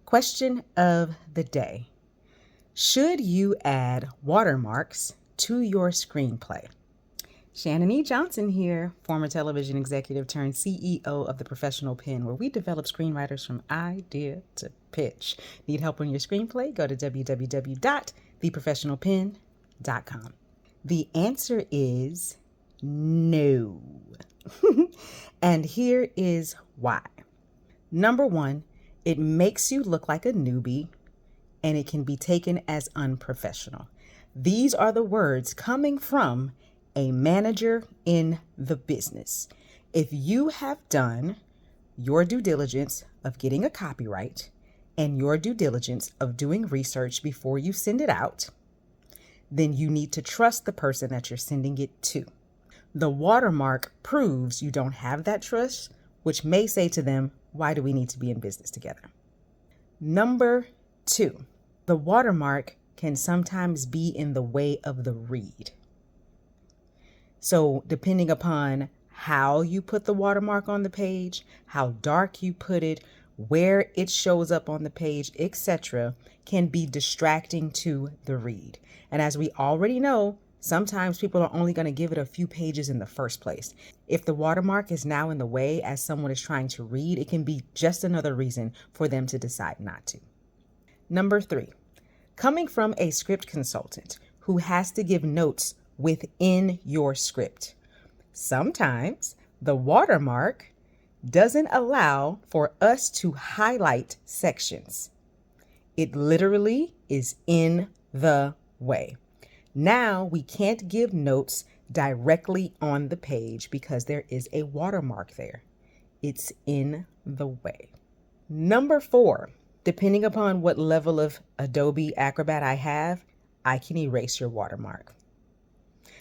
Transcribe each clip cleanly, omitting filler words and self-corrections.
Question of the day. Should you add watermarks to your screenplay? Shannan E. Johnson here, former television executive turned CEO of The Professional Pen, where we develop screenwriters from idea to pitch. Need help on your screenplay? Go to www.theprofessionalpen.com. The answer is no. And here is why. Number one, it makes you look like a newbie, and it can be taken as unprofessional. These are the words coming from a manager in the business. If you have done your due diligence of getting a copyright and your due diligence of doing research before you send it out, then you need to trust the person that you're sending it to. The watermark proves you don't have that trust, which may say to them, why do we need to be in business together? Number two, the watermark can sometimes be in the way of the read. So depending upon how you put the watermark on the page, how dark you put it, where it shows up on the page, etc., can be distracting to the read. And as we already know, sometimes people are only going to give it a few pages in the first place. If the watermark is now in the way as someone is trying to read, it can be just another reason for them to decide not to. Number three, coming from a script consultant who has to give notes within your script. Sometimes the watermark doesn't allow for us to highlight sections. It literally is in the way. Now we can't give notes directly on the page because there is a watermark there. It's in the way. Number four, depending upon what level of Adobe Acrobat I have, I can erase your watermark.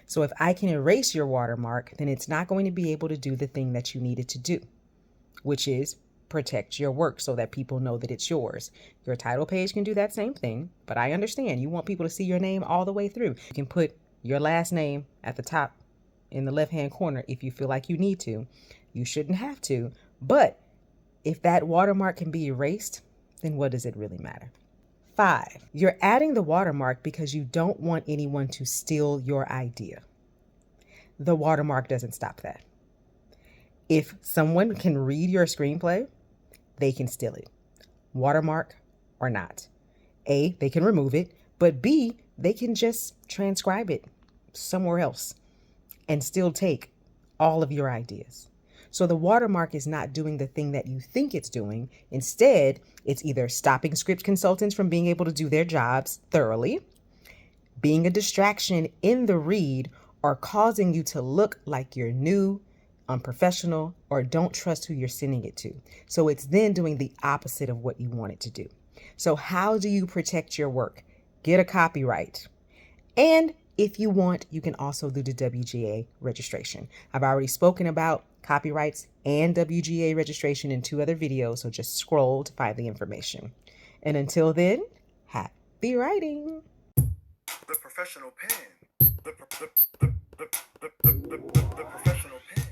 So if I can erase your watermark, then it's not going to be able to do the thing that you need it to do, which is protect your work so that people know that it's yours. Your title page can do that same thing, but I understand you want people to see your name all the way through. You can put your last name at the top in the left-hand corner if you feel like you need to. You shouldn't have to, but if that watermark can be erased, then what does it really matter? 5, you're adding the watermark because you don't want anyone to steal your idea. The watermark doesn't stop that. If someone can read your screenplay, they can steal it. Watermark or not. A, they can remove it, but B, they can just transcribe it somewhere else and still take all of your ideas. So the watermark is not doing the thing that you think it's doing. Instead, it's either stopping script consultants from being able to do their jobs thoroughly, being a distraction in the read, or causing you to look like you're new, unprofessional, or don't trust who you're sending it to. So it's then doing the opposite of what you want it to do. So how do you protect your work? Get a copyright. And if you want, you can also do the WGA registration. I've already spoken about copyrights and WGA registration in 2 other videos, so just scroll to find the information. And until then, happy writing. The Professional Pen. The Professional Pen.